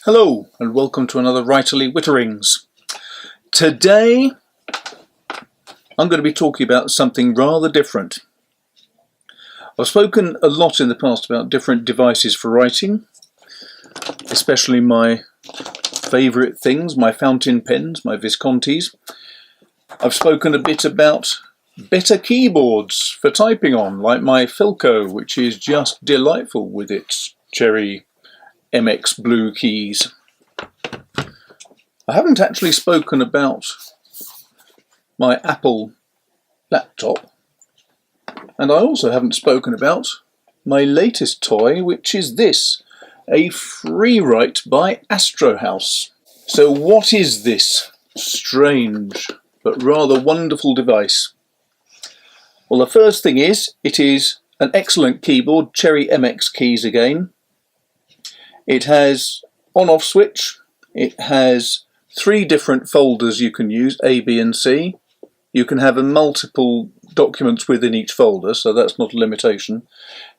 Hello and welcome to another Writerly Witterings. Today I'm going to be talking about something rather different. I've spoken a lot in the past about different devices for writing, especially my favourite things, my fountain pens, my Viscontis. I've spoken a bit about better keyboards for typing on, like my Filco, which is just delightful with its cherry MX blue keys. I haven't actually spoken about my Apple laptop, and I also haven't spoken about my latest toy, which is this, a Freewrite by Astrohaus. So what is this strange but rather wonderful device? Well, the first thing is, it is an excellent keyboard, cherry MX keys again. It has on-off switch, it has 3 different folders you can use, A, B and C. You can have multiple documents within each folder, so that's not a limitation.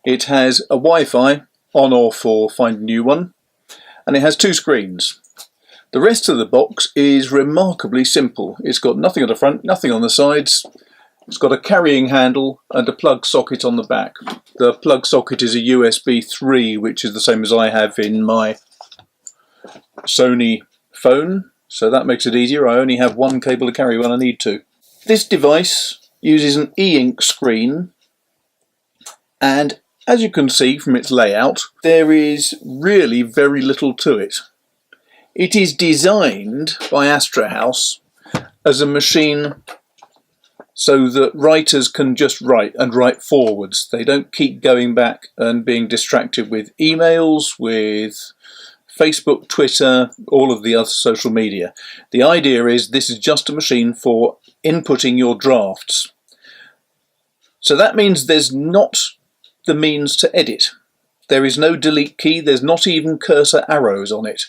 It has a Wi-Fi, on-off or find a new one, and it has 2 screens. The rest of the box is remarkably simple. It's got nothing at the front, nothing on the sides. It's got a carrying handle and a plug socket on the back. The plug socket is a USB 3, which is the same as I have in my Sony phone, so that makes it easier. I only have one cable to carry when I need to. This device uses an e-ink screen, and as you can see from its layout, there is really very little to it. It is designed by Astrohaus as a machine so that writers can just write and write forwards. They don't keep going back and being distracted with emails, with Facebook, Twitter, all of the other social media. The idea is this is just a machine for inputting your drafts. So that means there's not the means to edit. There is no delete key, there's not even cursor arrows on it.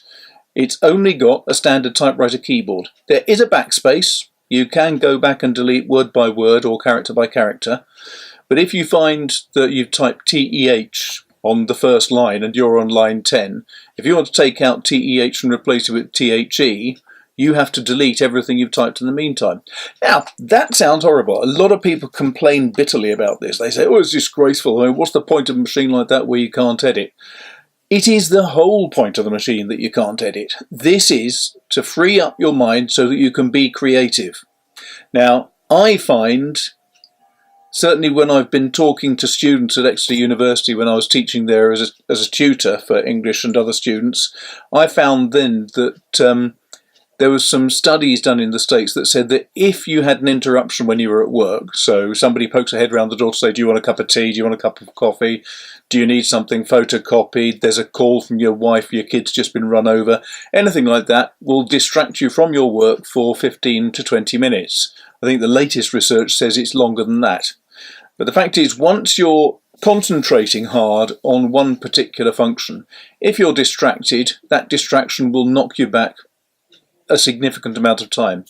It's only got a standard typewriter keyboard. There is a backspace. You can go back and delete word by word or character by character, but if you find that you've typed TEH on the first line and you're on line 10, if you want to take out TEH and replace it with THE, you have to delete everything you've typed in the meantime. Now, that sounds horrible. A lot of people complain bitterly about this. They say, oh, it's disgraceful. I mean, what's the point of a machine like that where you can't edit? It is the whole point of the machine that you can't edit. This is to free up your mind so that you can be creative. Now, I find, certainly when I've been talking to students at Exeter University when I was teaching there as a tutor for English and other students, I found then that there was some studies done in the States that said that if you had an interruption when you were at work, so somebody pokes a head round the door to say, do you want a cup of tea, do you want a cup of coffee, do you need something photocopied, there's a call from your wife, your kid's just been run over, anything like that will distract you from your work for 15 to 20 minutes. I think the latest research says it's longer than that. But the fact is, once you're concentrating hard on one particular function, if you're distracted, that distraction will knock you back a significant amount of time.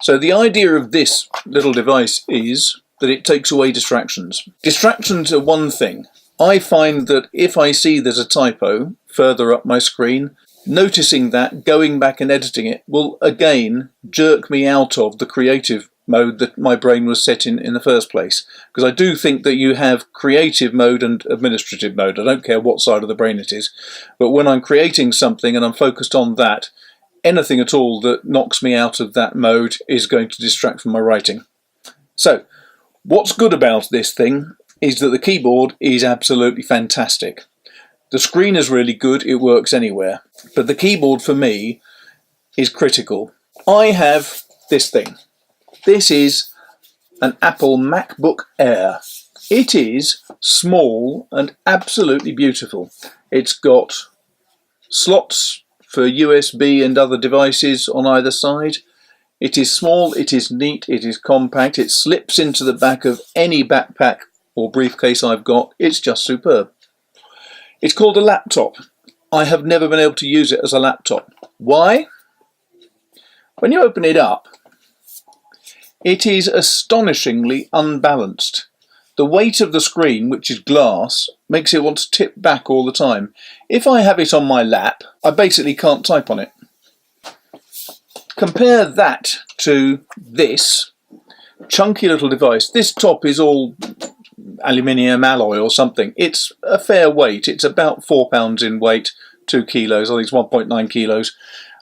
So the idea of this little device is that it takes away distractions. Distractions are one thing. I find that if I see there's a typo further up my screen, noticing that, going back and editing it will again jerk me out of the creative mode that my brain was set in the first place. Because I do think that you have creative mode and administrative mode. I don't care what side of the brain it is. But when I'm creating something and I'm focused on that, anything at all that knocks me out of that mode is going to distract from my writing. So, what's good about this thing is that the keyboard is absolutely fantastic. The screen is really good, it works anywhere. But the keyboard for me is critical. I have this thing. This is an Apple MacBook Air. It is small and absolutely beautiful. It's got slots for USB and other devices on either side. It is small, it is neat, it is compact, it slips into the back of any backpack or briefcase I've got. It's just superb. It's called a laptop. I have never been able to use it as a laptop. Why? When you open it up, it is astonishingly unbalanced. The weight of the screen, which is glass, makes it want to tip back all the time. If I have it on my lap, I basically can't type on it. Compare that to this chunky little device. This top is all aluminium alloy or something. It's a fair weight. It's about 4 pounds in weight, 2 kilos. I think it's 1.9 kilos.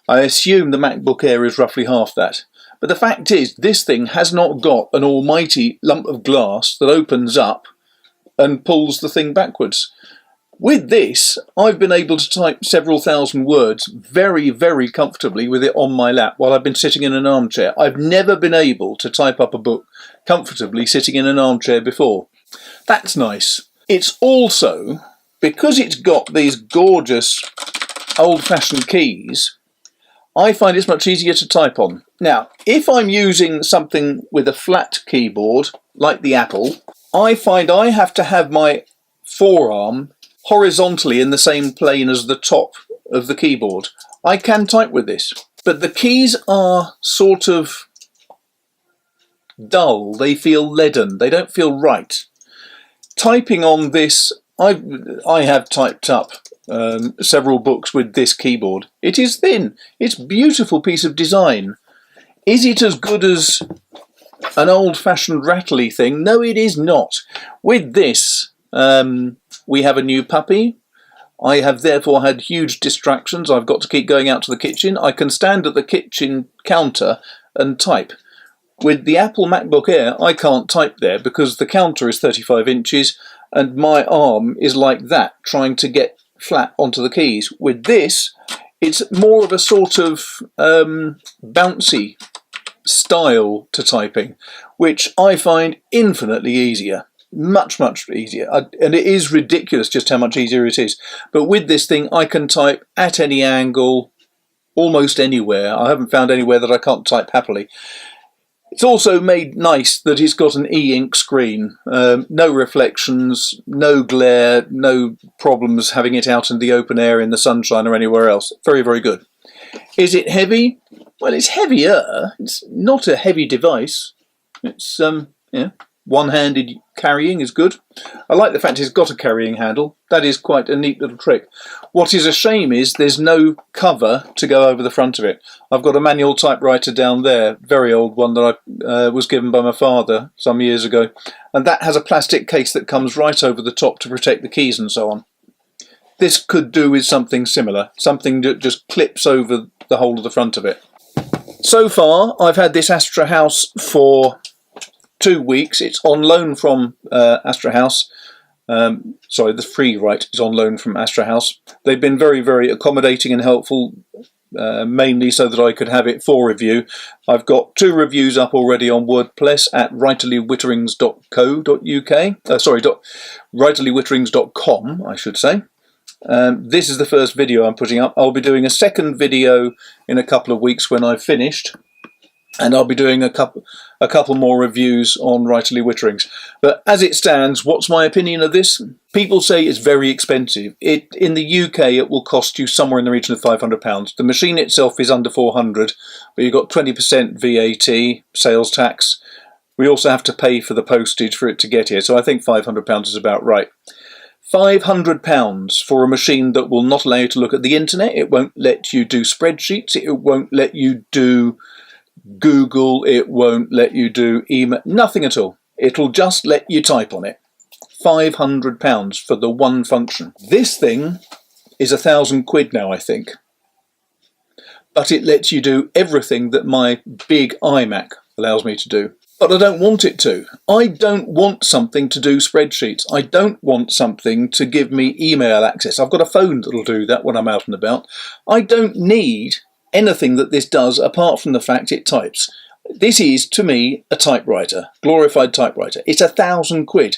I assume the MacBook Air is roughly half that. But the fact is, this thing has not got an almighty lump of glass that opens up and pulls the thing backwards. With this, I've been able to type several thousand words very, very comfortably with it on my lap while I've been sitting in an armchair. I've never been able to type up a book comfortably sitting in an armchair before. That's nice. It's also, because it's got these gorgeous old-fashioned keys, I find it's much easier to type on. Now, if I'm using something with a flat keyboard, like the Apple, I find I have to have my forearm horizontally in the same plane as the top of the keyboard. I can type with this, but the keys are sort of dull. They feel leaden. They don't feel right. Typing on this, I have typed up several books with this keyboard. It is thin. It's a beautiful piece of design. Is it as good as an old-fashioned rattly thing? No, it is not. With this, we have a new puppy. I have therefore had huge distractions. I've got to keep going out to the kitchen. I can stand at the kitchen counter and type. With the Apple MacBook Air, I can't type there because the counter is 35 inches and my arm is like that, trying to get flat onto the keys. With this, it's more of a sort of bouncy style to typing, which I find infinitely easier. Much, much easier. And it is ridiculous just how much easier it is. But with this thing, I can type at any angle, almost anywhere. I haven't found anywhere that I can't type happily. It's also made nice that it's got an e-ink screen. No reflections, no glare, no problems having it out in the open air in the sunshine or anywhere else. Very, very good. Is it heavy? Well, it's heavier. It's not a heavy device. It's, one-handed carrying is good. I like the fact it's got a carrying handle. That is quite a neat little trick. What is a shame is there's no cover to go over the front of it. I've got a manual typewriter down there, very old one that I was given by my father some years ago, and that has a plastic case that comes right over the top to protect the keys and so on. This could do with something similar, something that just clips over the whole of the front of it. So far, I've had this Astrohaus for 2 weeks. It's on loan from Astrohaus. The Freewrite is on loan from Astrohaus. They've been very, very accommodating and helpful, mainly so that I could have it for review. I've got 2 reviews up already on WordPress at writerlywitterings.com, I should say. This is the first video I'm putting up. I'll be doing a second video in a couple of weeks when I've finished. And I'll be doing a couple more reviews on Writerly Witterings. But as it stands, what's my opinion of this? People say it's very expensive. In the UK, it will cost you somewhere in the region of £500. The machine itself is under 400, but you've got 20% VAT, sales tax. We also have to pay for the postage for it to get here, so I think £500 is about right. £500 for a machine that will not allow you to look at the internet. It won't let you do spreadsheets. It won't let you do Google, it won't let you do email, nothing at all. It'll just let you type on it. £500 for the one function. This thing is £1,000 now, I think. But it lets you do everything that my big iMac allows me to do. But I don't want it to. I don't want something to do spreadsheets. I don't want something to give me email access. I've got a phone that'll do that when I'm out and about. I don't need anything that this does apart from the fact it types. This is, to me, a typewriter, glorified typewriter. It's £1,000.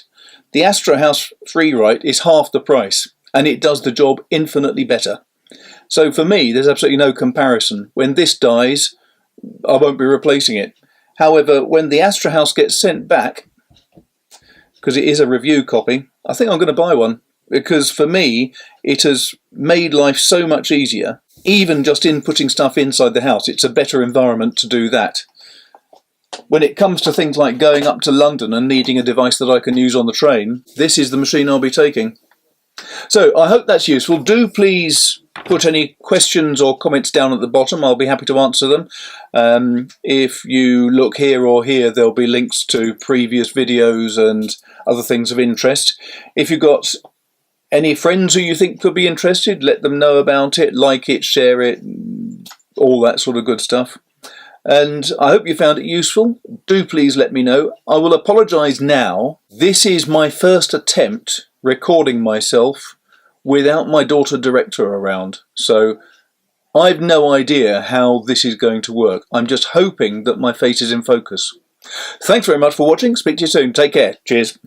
The Astrohaus Freewrite is half the price, and it does the job infinitely better. So for me, there's absolutely no comparison. When this dies, I won't be replacing it. However, when the Astrohaus gets sent back, because it is a review copy, I think I'm going to buy one, because for me, it has made life so much easier. Even just inputting stuff inside the house, it's a better environment to do that. when it comes to things like going up to London and needing a device that I can use on the train, this is the machine I'll be taking. So I hope that's useful. Do please put any questions or comments down at the bottom. I'll be happy to answer them. If you look here or here, there'll be links to previous videos and other things of interest. If you've got any friends who you think could be interested, let them know about it, like it, share it, all that sort of good stuff. And I hope you found it useful. Do please let me know. I will apologise now. This is my first attempt recording myself without my daughter director around. So I've no idea how this is going to work. I'm just hoping that my face is in focus. Thanks very much for watching. Speak to you soon. Take care. Cheers.